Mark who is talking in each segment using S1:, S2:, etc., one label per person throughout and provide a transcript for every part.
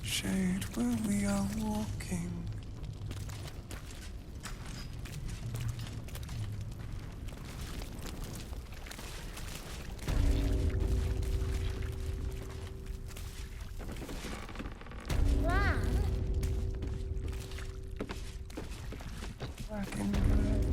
S1: Shade where we are walking. Black and red.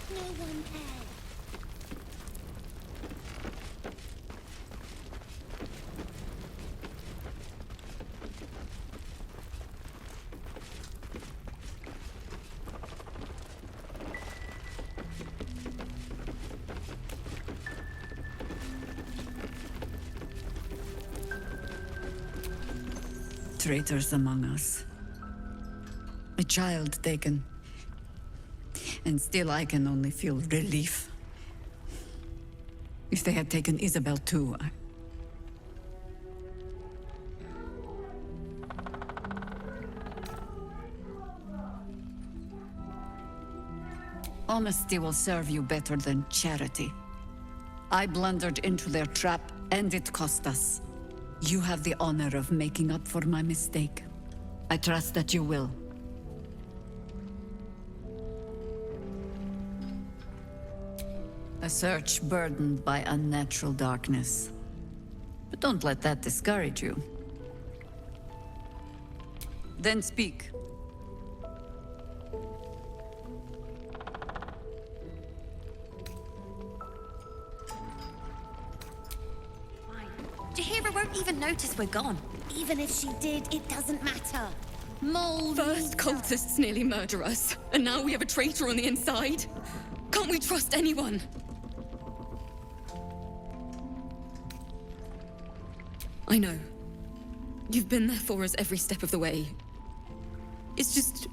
S2: No one cares.
S3: Traitors among us. A child taken. And still I can only feel relief. If they had taken Isabel too, Honesty will serve you better than charity. I blundered into their trap, and it cost us. You have the honor of making up for my mistake. I trust that you will. A search burdened by unnatural darkness. But don't let that discourage you. Then speak.
S2: Jahira won't even notice we're gone. Even if she did, it doesn't matter. Mole.
S4: First cultists nearly murder us, and now we have a traitor on the inside. Can't we trust anyone? I know. You've been there for us every step of the way. It's just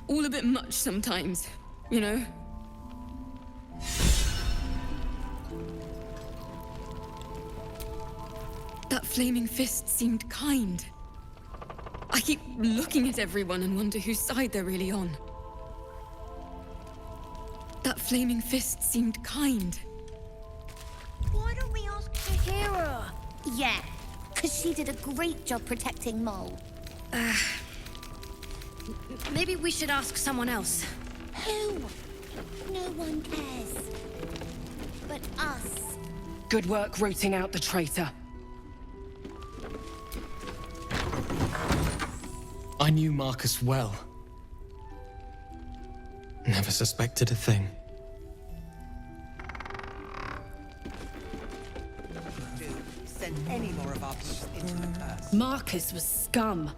S4: all a bit much sometimes, you know? That flaming fist seemed kind. I keep looking at everyone and wonder whose side they're really on. That flaming fist seemed kind.
S2: Why don't we ask Jahira? Yeah, because she did a great job protecting Mole.
S4: Maybe we should ask someone else.
S2: Who? No one cares. But us.
S5: Good work rooting out the traitor.
S1: I knew Marcus well. Never suspected a thing.
S6: Send any more of our beasts into the curse.
S5: Marcus was scum.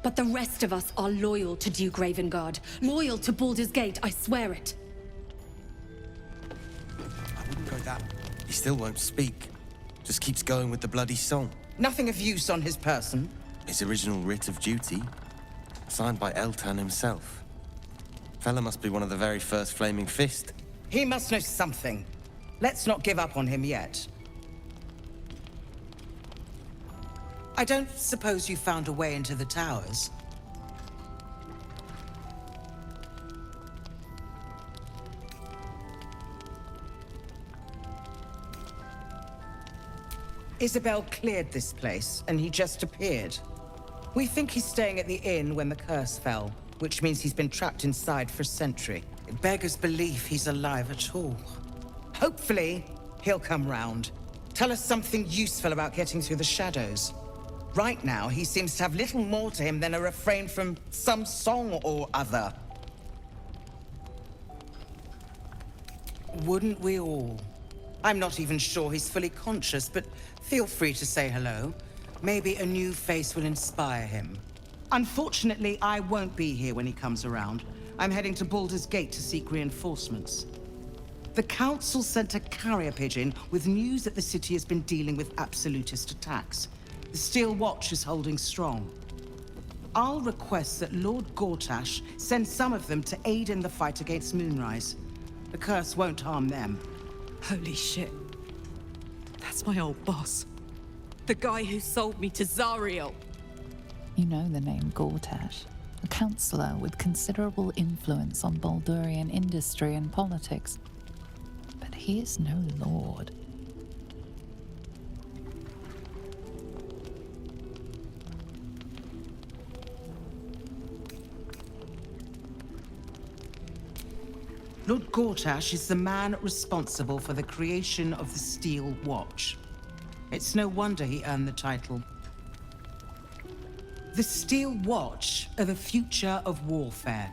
S5: But the rest of us are loyal to Duke Ravengard. Loyal to Baldur's Gate, I swear it.
S6: I wouldn't go that.
S7: He still won't speak. Just keeps going with the bloody song.
S6: Nothing of use on his person.
S7: His original writ of duty, signed by Eltan himself. Fella must be one of the very first Flaming Fist.
S6: He must know something. Let's not give up on him yet. I don't suppose you found a way into the towers? Isabel cleared this place, and he just appeared. We think he's staying at the inn when the curse fell, which means he's been trapped inside for a century. It beggars belief he's alive at all. Hopefully, he'll come round. Tell us something useful about getting through the shadows. Right now, he seems to have little more to him than a refrain from some song or other. Wouldn't we all? I'm not even sure he's fully conscious, but feel free to say hello. Maybe a new face will inspire him. Unfortunately, I won't be here when he comes around. I'm heading to Baldur's Gate to seek reinforcements. The Council sent a carrier pigeon with news that the city has been dealing with absolutist attacks. The Steel Watch is holding strong. I'll request that Lord Gortash send some of them to aid in the fight against Moonrise. The curse won't harm them.
S8: Holy shit. That's my old boss. The guy who sold me to Zariel.
S9: You know the name Gortash, a councillor with considerable influence on Baldurian industry and politics. But he is no lord.
S6: Lord Gortash is the man responsible for the creation of the Steel Watch. It's no wonder he earned the title. The Steel Watch are the future of warfare.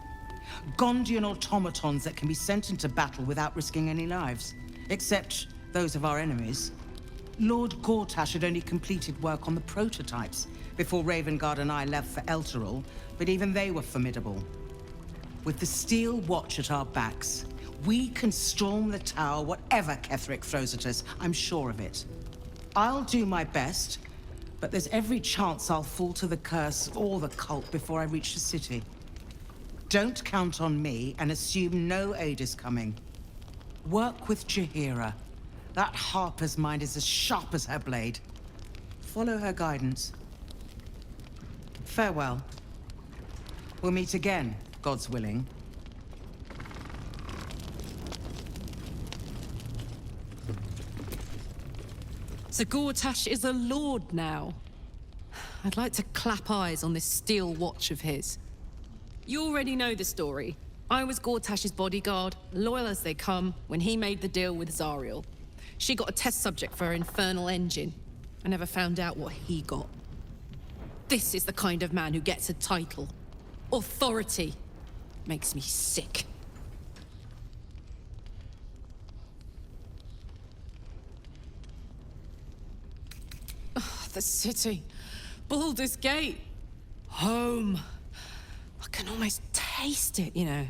S6: Gondian automatons that can be sent into battle without risking any lives, except those of our enemies. Lord Gortash had only completed work on the prototypes before Ravengard and I left for Elturel, but even they were formidable. With the Steel Watch at our backs, we can storm the tower whatever Ketheric throws at us, I'm sure of it. I'll do my best, but there's every chance I'll fall to the curse or the cult before I reach the city. Don't count on me and assume no aid is coming. Work with Jaheira. That Harper's mind is as sharp as her blade. Follow her guidance. Farewell. We'll meet again, God's willing.
S8: So Gortash is a lord now. I'd like to clap eyes on this Steel Watch of his. You already know the story. I was Gortash's bodyguard, loyal as they come, when he made the deal with Zariel. She got a test subject for her infernal engine. I never found out what he got. This is the kind of man who gets a title. Authority. Makes me sick. The city. Baldur's Gate. Home. I can almost taste it, you know.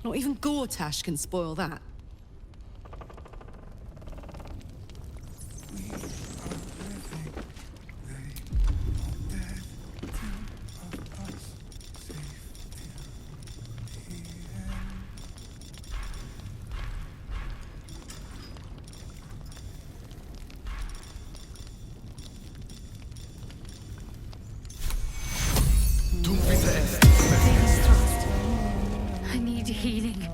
S8: Not even Gortash can spoil that.
S2: I need healing.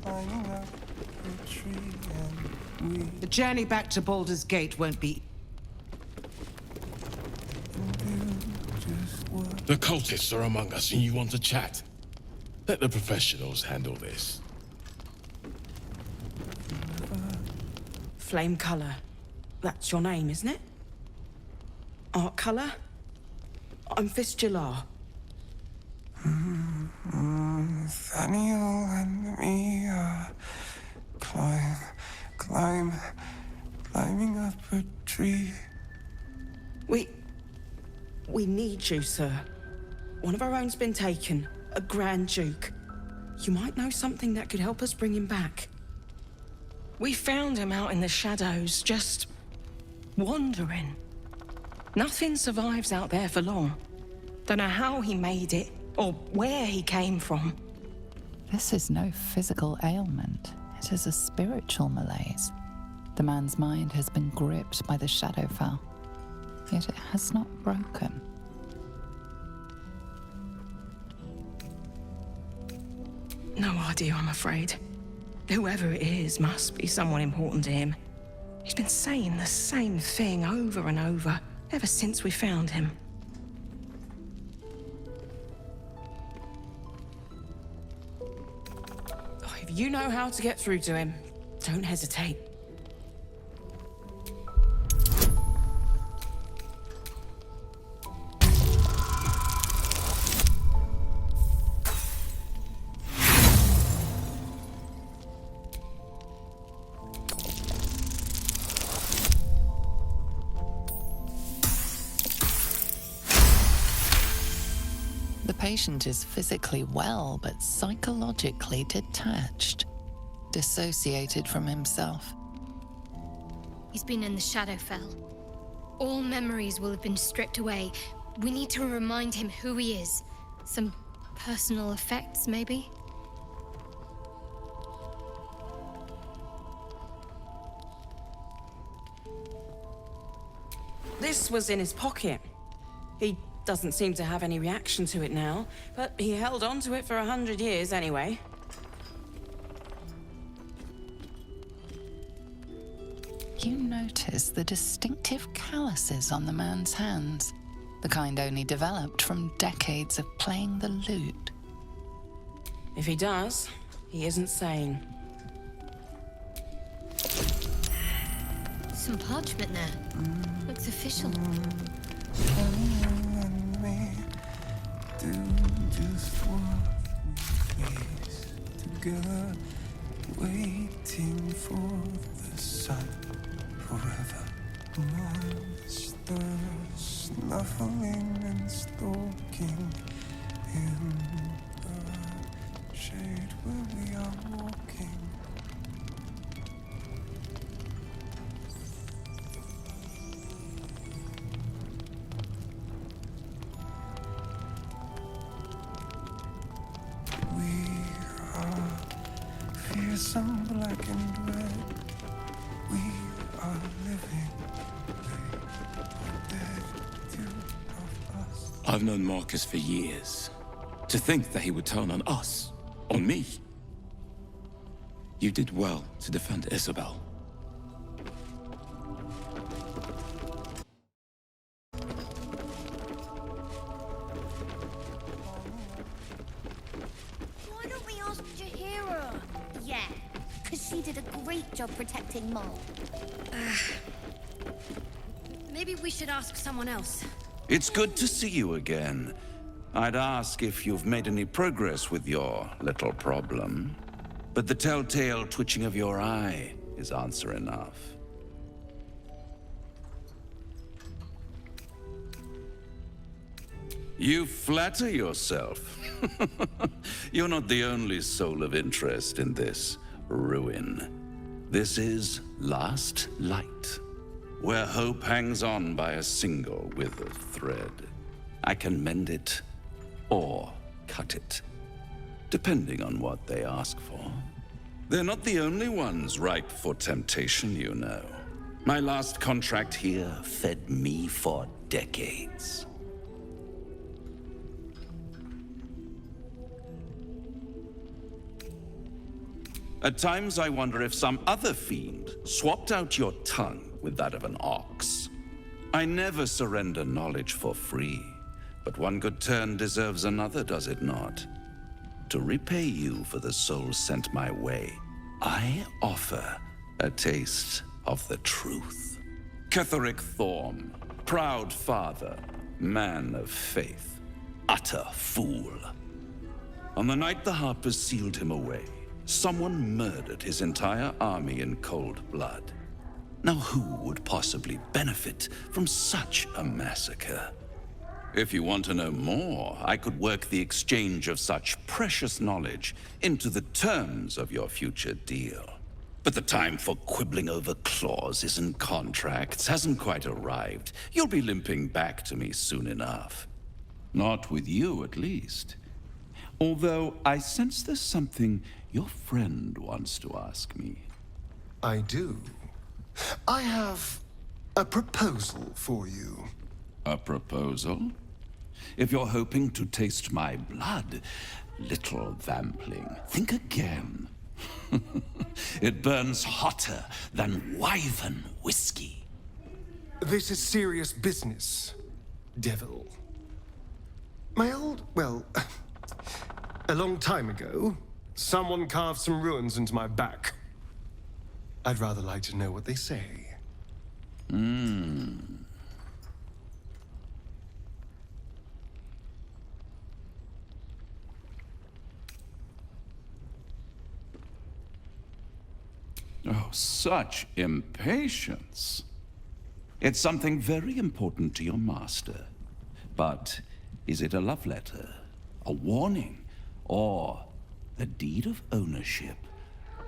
S1: Climbing up a tree and
S6: The journey back to Baldur's Gate won't be...
S10: The cultists are among us and you want to chat. Let the professionals handle this.
S11: Flame Color. That's your name, isn't it? Art Color? I'm Fistula.
S1: Nathaniel and me climbing up a tree.
S11: We need you, sir. One of our own's been taken, a Grand Duke. You might know something that could help us bring him back.
S12: We found him out in the shadows, just wandering. Nothing survives out there for long. Don't know how he made it, or where he came from.
S9: This is no physical ailment. It is a spiritual malaise. The man's mind has been gripped by the Shadowfell, yet it has not broken.
S12: No idea, I'm afraid. Whoever it is must be someone important to him. He's been saying the same thing over and over, ever since we found him.
S11: If you know how to get through to him, don't hesitate.
S9: The patient is physically well, but psychologically detached, dissociated from himself.
S13: He's been in the Shadowfell. All memories will have been stripped away. We need to remind him who he is. Some personal effects, maybe?
S11: This was in his pocket. He doesn't seem to have any reaction to it now, but he held on to it for 100 years anyway.
S9: You notice the distinctive calluses on the man's hands, the kind only developed from decades of playing the lute.
S11: If he does, he isn't sane.
S13: Some parchment there. Looks official.
S1: And me do just what we face together, waiting for the sun forever. Monsters snuffling and stalking in the shade where we are walking. Fearsome, black and red. We are living. They are dead, two of us.
S10: I've known Marcus for years. To think that he would turn on us, on me. You did well to defend Isabel.
S2: Why don't we ask Jahira? Yeah, because she did a great job protecting Mol.
S13: Maybe we should ask someone else.
S14: It's good to see you again. I'd ask if you've made any progress with your little problem. But the telltale twitching of your eye is answer enough. You flatter yourself. You're not the only soul of interest in this ruin. This is Last Light, where hope hangs on by a single withered thread. I can mend it or cut it, depending on what they ask for. They're not the only ones ripe for temptation, you know. My last contract here fed me for decades. At times I wonder if some other fiend swapped out your tongue with that of an ox. I never surrender knowledge for free, but one good turn deserves another, does it not? To repay you for the soul sent my way, I offer a taste of the truth. Ketheric Thorm, proud father, man of faith, utter fool. On the night the Harpers sealed him away, someone murdered his entire army in cold blood. Now who would possibly benefit from such a massacre? If you want to know more, I could work the exchange of such precious knowledge into the terms of your future deal. But the time for quibbling over clauses and contracts hasn't quite arrived. You'll be limping back to me soon enough. Not with you, at least. Although I sense there's something your friend wants to ask me.
S15: I do. I have a proposal for you.
S14: A proposal? If you're hoping to taste my blood, little vampling, think again. It burns hotter than wyvern whiskey.
S15: This is serious business, devil. Well, a long time ago, someone carved some runes into my back. I'd rather like to know what they say.
S14: Oh, such impatience. It's something very important to your master. But is it a love letter? a warning, or a deed of ownership,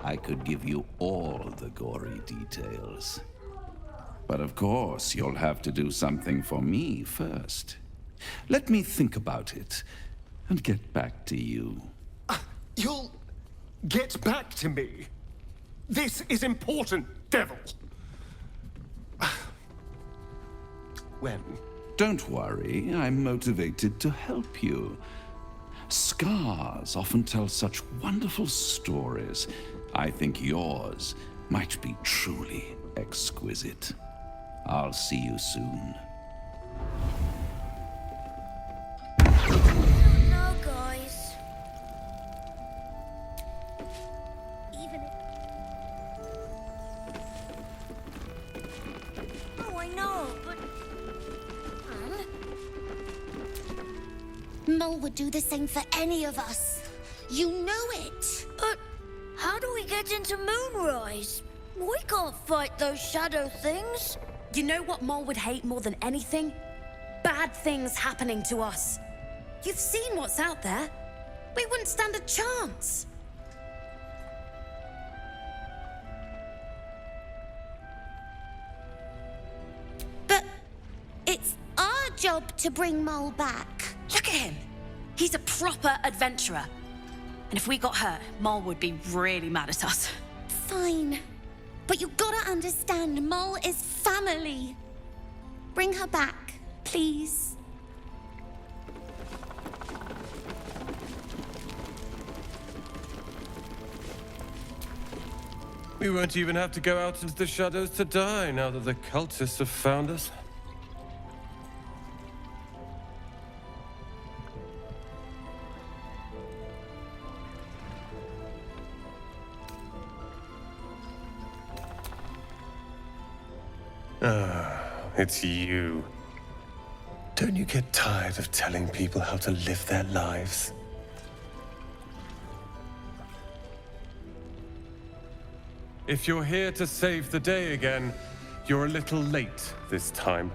S14: I could give you all the gory details. But of course, you'll have to do something for me first. Let me think about it and get back to you.
S15: You'll get back to me? This is important, devil. When?
S14: Don't worry, I'm motivated to help you. Scars often tell such wonderful stories. I think yours might be truly exquisite. I'll see you soon.
S2: No, guys. Even if... Oh, I know, but... Mole would do the same for any of us. You know it. How do we get into Moonrise? We can't fight those shadow things.
S5: You know what Mole would hate more than anything? Bad things happening to us. You've seen what's out there. We wouldn't stand a chance.
S2: But it's our job to bring Mole back.
S5: Look at him. He's a proper adventurer. And if we got hurt, Mole would be really mad at us.
S2: Fine. But you gotta understand, Mole is family. Bring her back, please.
S1: We won't even have to go out into the shadows to die now that the cultists have found us. It's you. Don't you get tired of telling people how to live their lives? If you're here to save the day again, you're a little late this time.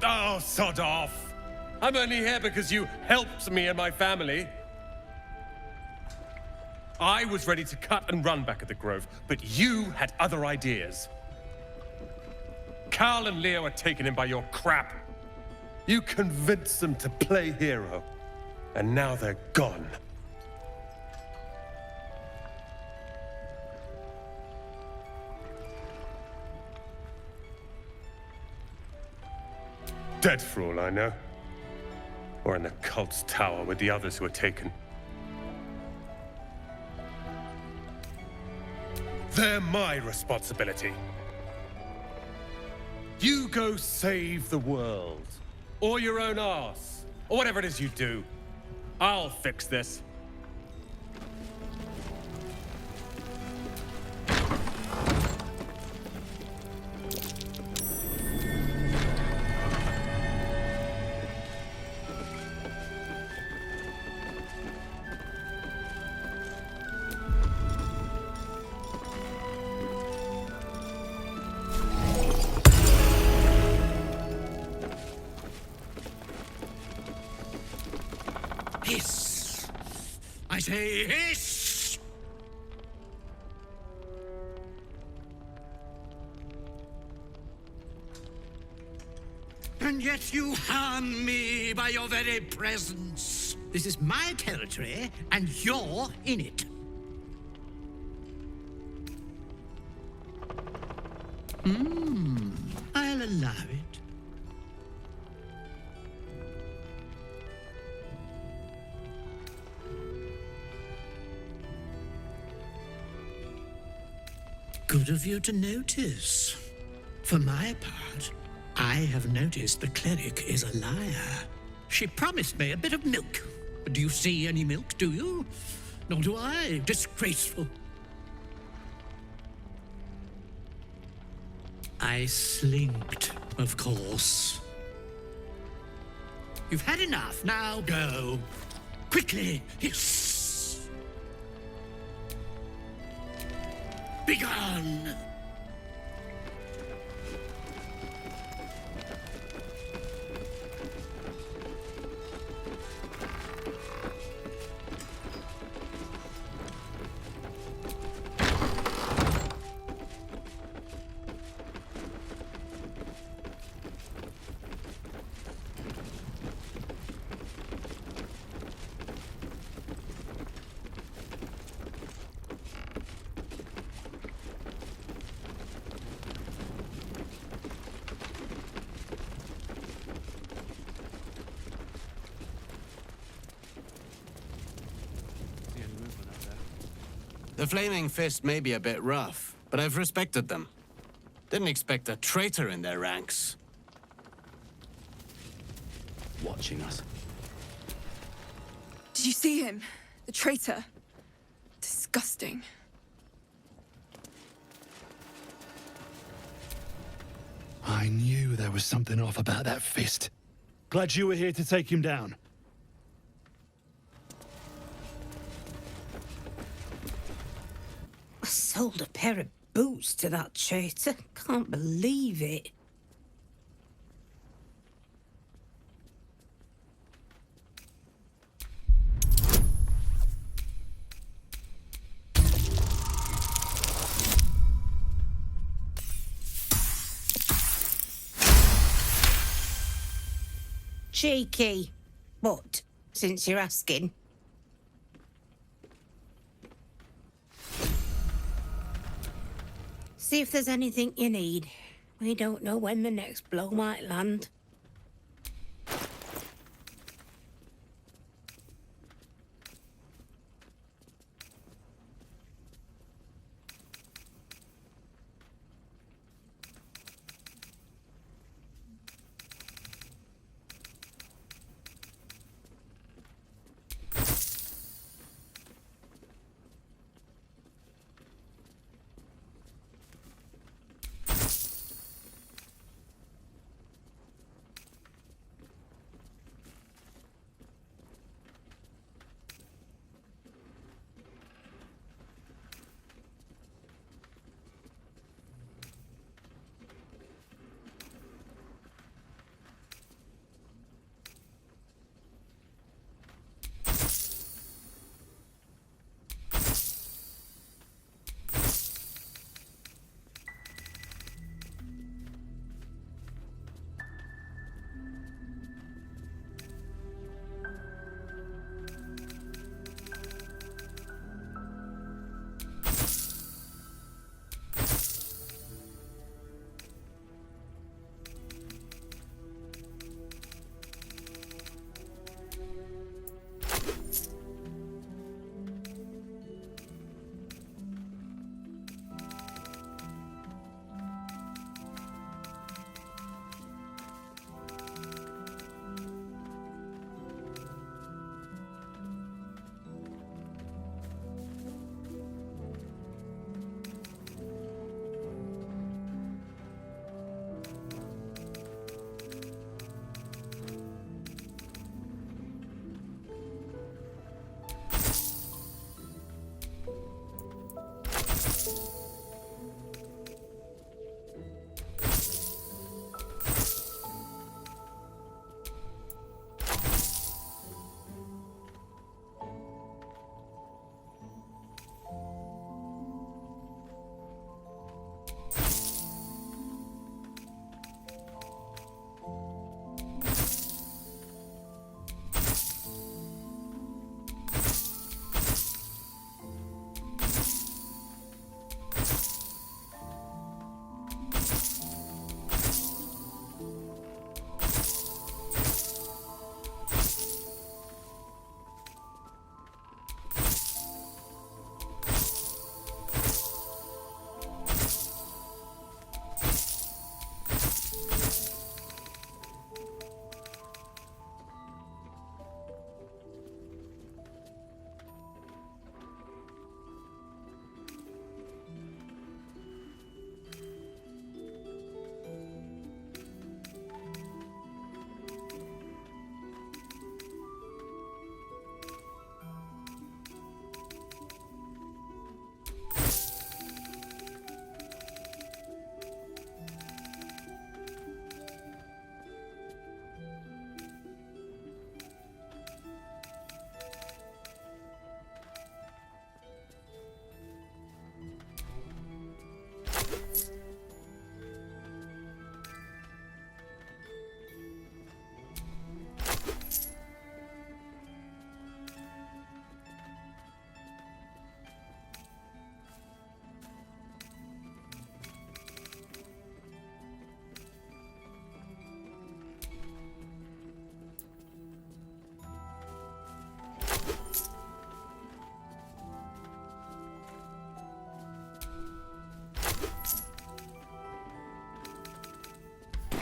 S1: Oh, sod off! I'm only here because you helped me and my family. I was ready to cut and run back at the Grove, but you had other ideas. Carl and Leo are taken in by your crap. You convinced them to play hero, and now they're gone. Dead for all I know. Or in the cult's tower with the others who were taken. They're my responsibility. You go save the world. Or your own arse. Or whatever it is you do. I'll fix this.
S16: Hiss! I say hiss! And yet you harm me by your very presence. This is my territory, and you're in it. I'll allow it. Good of you to notice. For my part, I have noticed the cleric is a liar. She promised me a bit of milk. But do you see any milk, do you? Nor do I. Disgraceful. I slinked, of course. You've had enough. Now go. Quickly. Hiss. Begone.
S17: The Flaming Fist may be a bit rough, but I've respected them. Didn't expect a traitor in their ranks.
S10: Watching us.
S4: Did you see him? The traitor? Disgusting.
S18: I knew there was something off about that fist. Glad you were here to take him down.
S19: I sold a pair of boots to that traitor. Can't believe it. Cheeky. But, since you're asking. See if there's anything you need. We don't know when the next blow might land.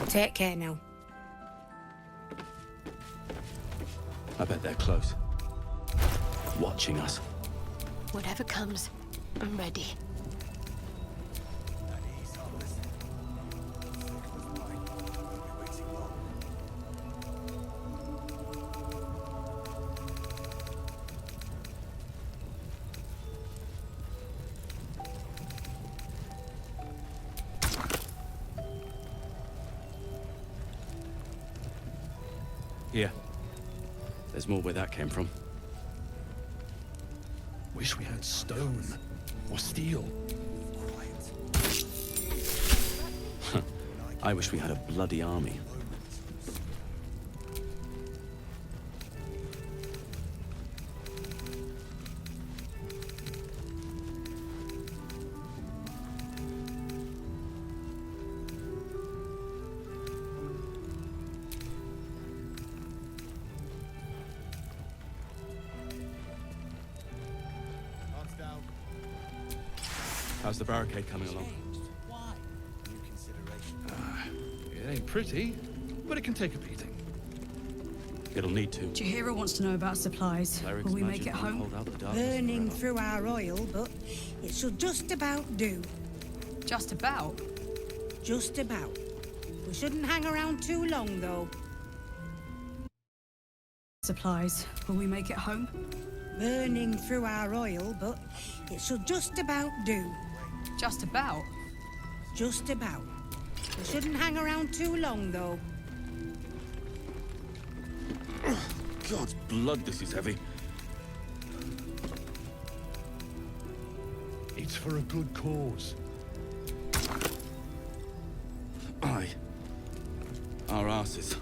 S19: Take care now.
S10: I bet they're close. Watching us.
S13: Whatever comes, I'm ready.
S10: Here. There's more where that came from.
S18: Wish we had stone or steel.
S10: I wish we had a bloody army. How's the barricade coming along?
S18: It ain't pretty, but it can take a beating.
S10: It'll need to.
S20: Jahira wants to know about supplies.
S10: Cleric's
S20: Will we make
S10: magic
S20: it
S10: won't
S20: home?
S10: hold out the darkness
S19: Burning
S10: forever.
S19: through our oil, but it should just about do.
S20: Just about?
S19: Just about. We shouldn't hang around too long, though.
S20: Supplies. Will we make it home?
S19: Burning through our oil, but it should just about do.
S20: Just about?
S19: Just about. We shouldn't hang around too long, though.
S10: God's blood, this is heavy.
S18: It's for a good cause.
S10: Aye. Our asses.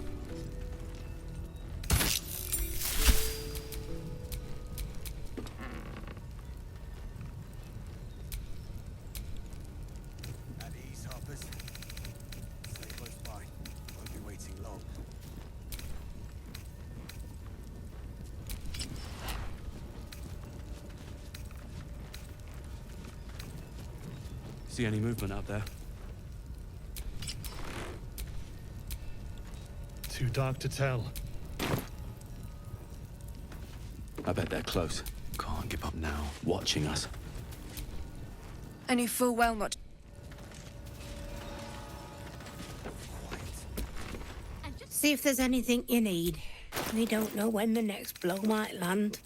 S7: At ease, hoppers. Stay close by. Won't be waiting long.
S10: See any movement out there?
S18: Too dark to tell.
S10: I bet they're close. Can't give up now. Watching us.
S21: I knew full well not.
S19: See if there's anything you need. We don't know when the next blow might land.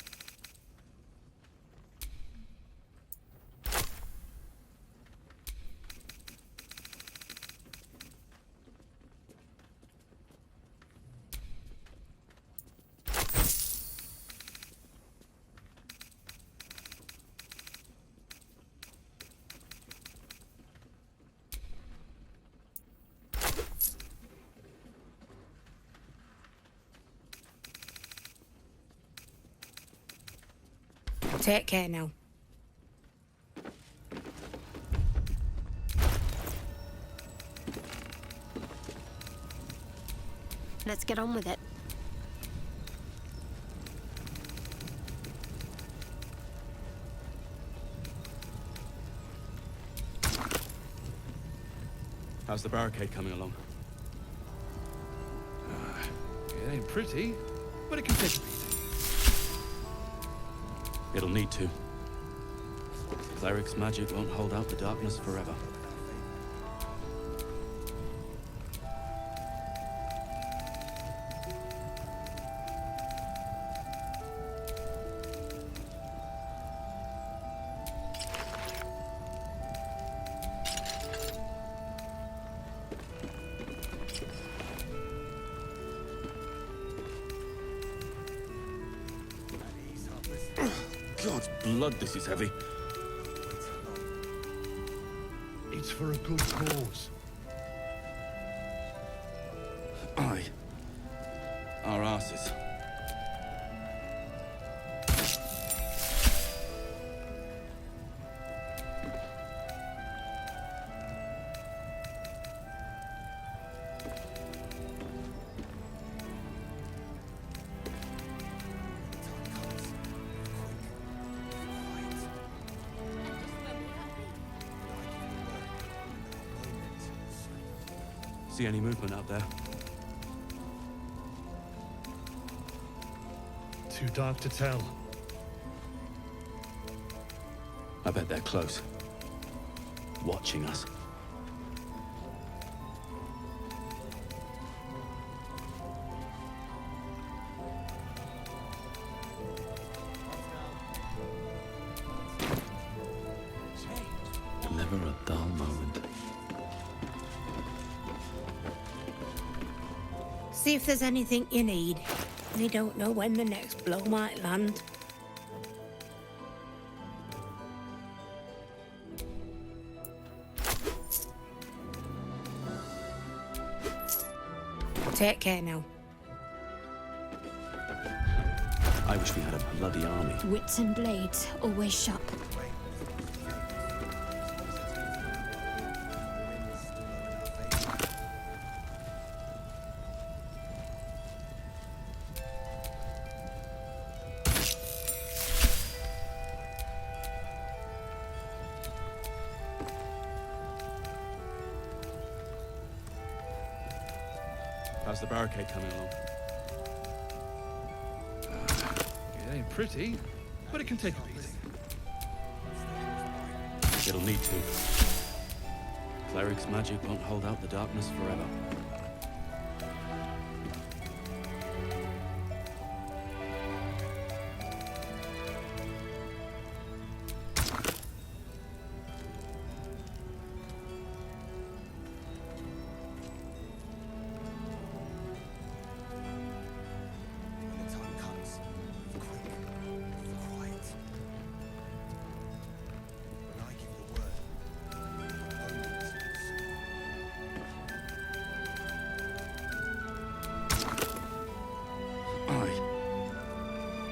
S19: Take care now.
S13: Let's get on with it.
S10: How's the barricade coming along?
S18: It ain't pretty, but it can take a beating.
S10: It'll need to. Cleric's magic won't hold out the darkness forever. God's blood, this is heavy.
S18: It's for a good cause.
S10: Aye. Our asses.
S3: See any movement out there?
S18: Too dark to tell.
S3: I bet they're close. Watching us.
S10: Never a dull moment.
S19: See if there's anything you need. We don't know when the next blow might land. Take care now.
S3: I wish we had a bloody army.
S2: Wits and blades, always sharp.
S3: How's the barricade coming along?
S18: It ain't pretty, but it can take a beating.
S3: It'll need to. Cleric's magic won't hold out the darkness forever.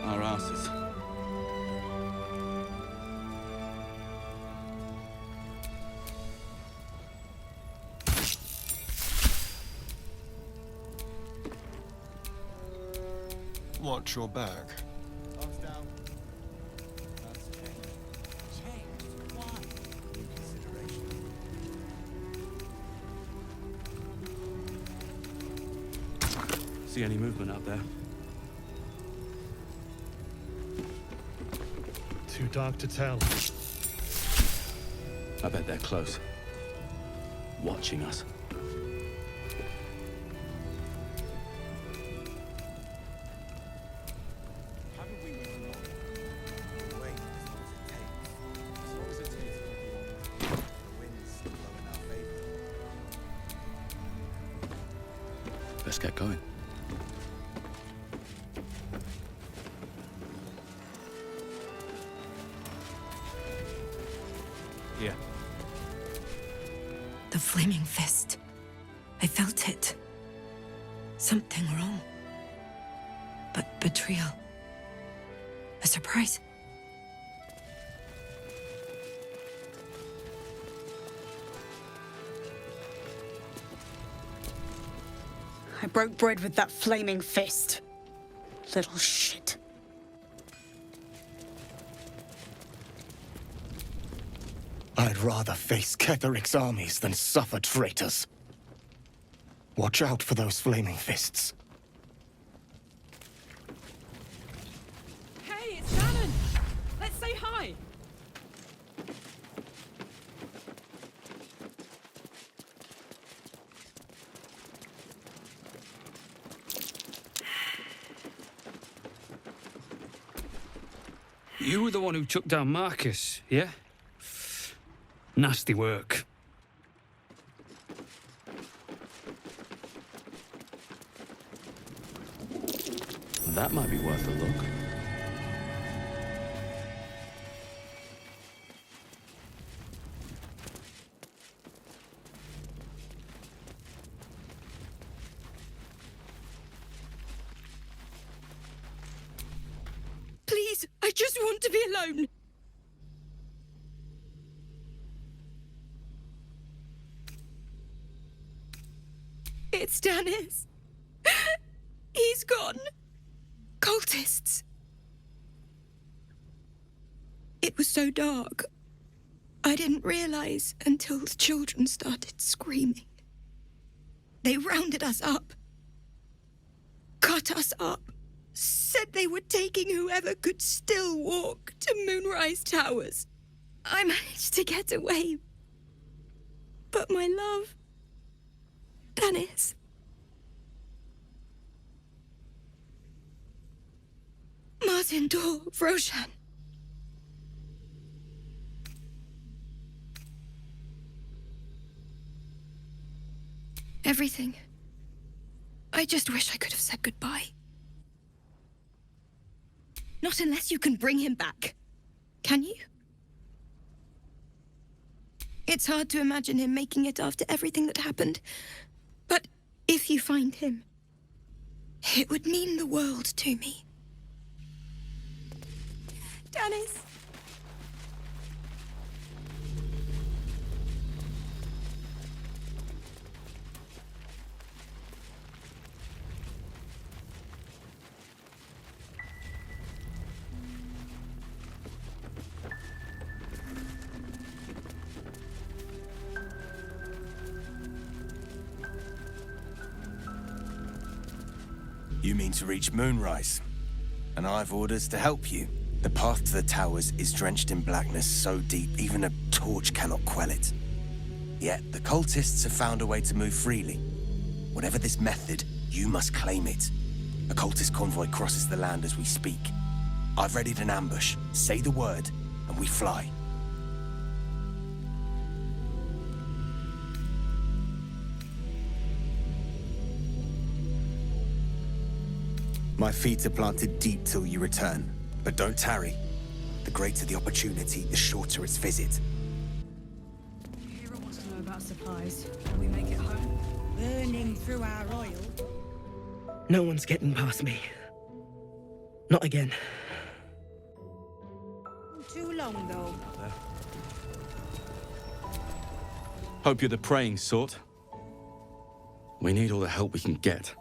S3: Our asses.
S15: Watch your back.
S3: See any movement out there?
S18: Too dark to tell.
S3: I bet they're close. Watching us. Let's get going. Yeah.
S5: The flaming fist. I felt it. Something wrong. But betrayal. A surprise.
S20: I broke bread with that flaming fist. Little shit.
S22: I'd rather face Ketheric's armies than suffer traitors. Watch out for those flaming fists.
S20: Hey, it's Shannon! Let's say hi!
S3: You were the one who took down Marcus, yeah? Nasty work. That might be worth a look.
S4: Please, I just want to be alone. It's Dennis. He's gone. Cultists. It was so dark. I didn't realize until the children started screaming.
S6: They rounded us up, cut us up, said they were taking whoever could still walk to Moonrise Towers. I managed to get away. But my love, Dennis... Martin Dor, Roshan. Everything. I just wish I could have said goodbye. Not unless you can bring him back. Can you? It's hard to imagine him making it after everything that happened. But if you find him, it would mean the world to me. Dennis.
S7: You mean to reach Moonrise? And I've orders to help you. The path to the towers is drenched in blackness so deep even a torch cannot quell it. Yet the cultists have found a way to move freely. Whatever this method, you must claim it. A cultist convoy crosses the land as we speak. I've readied an ambush. Say the word, and we fly. My feet are planted deep till you return. But don't tarry. The greater the opportunity, the shorter its visit.
S20: Hero wants to know about supplies. Can we make it home? Burning through our oil.
S11: No one's getting past me. Not again.
S20: Too long, though.
S10: Hope you're the praying sort. We need all the help we can get.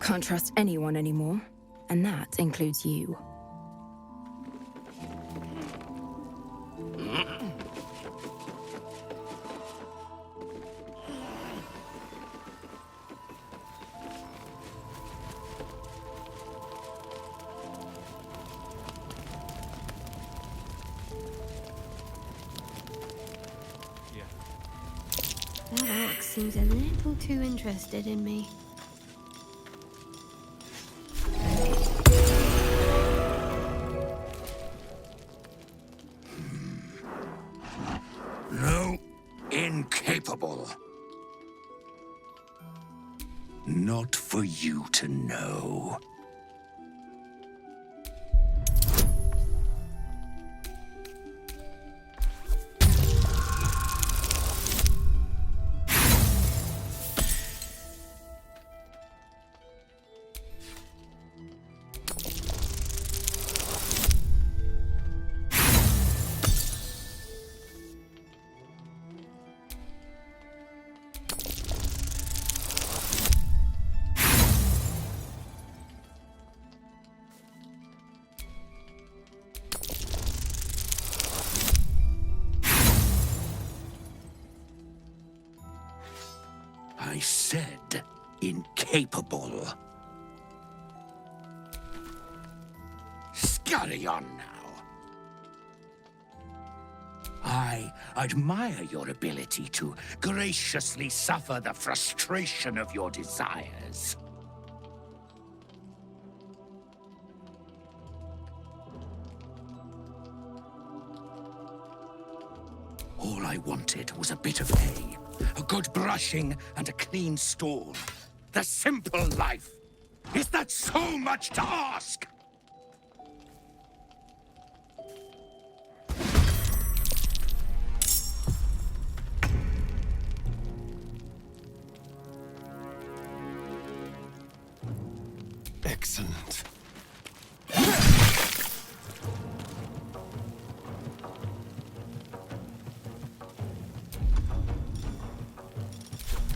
S5: Can't trust anyone anymore, and that includes you.
S13: That orc seems a little too interested in me.
S8: No, incapable. Not for you to know. I said incapable. Scurry on now. I admire your ability to graciously suffer the frustration of your desires. All I wanted was a bit of hay, a good brushing, and a clean stall. The simple life. Is that so much to ask?
S15: Excellent.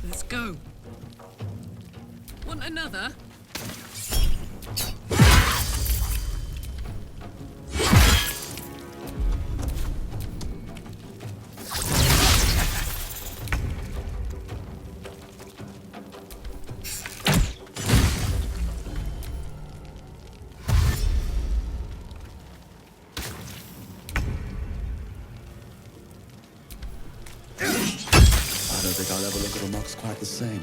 S11: Let's go.
S4: another?
S10: I don't think I'll ever look at a mox quite the same.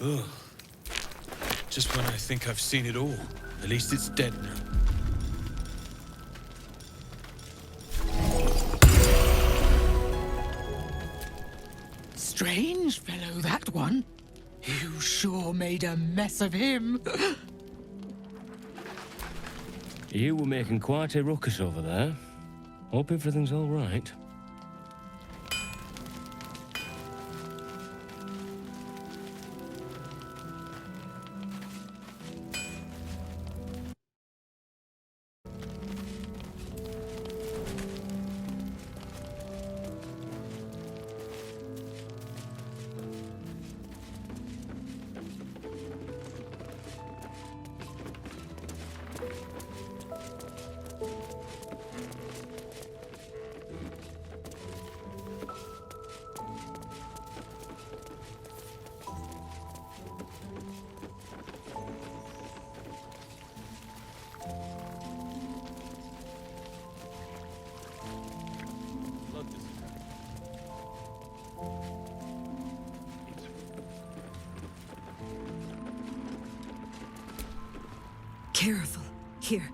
S9: Ugh. Just when I think I've seen it all. At least it's dead now.
S8: Strange fellow, that one. You sure made a mess of him.
S12: You were making quite a ruckus over there. Hope everything's all right.
S6: Careful. Here,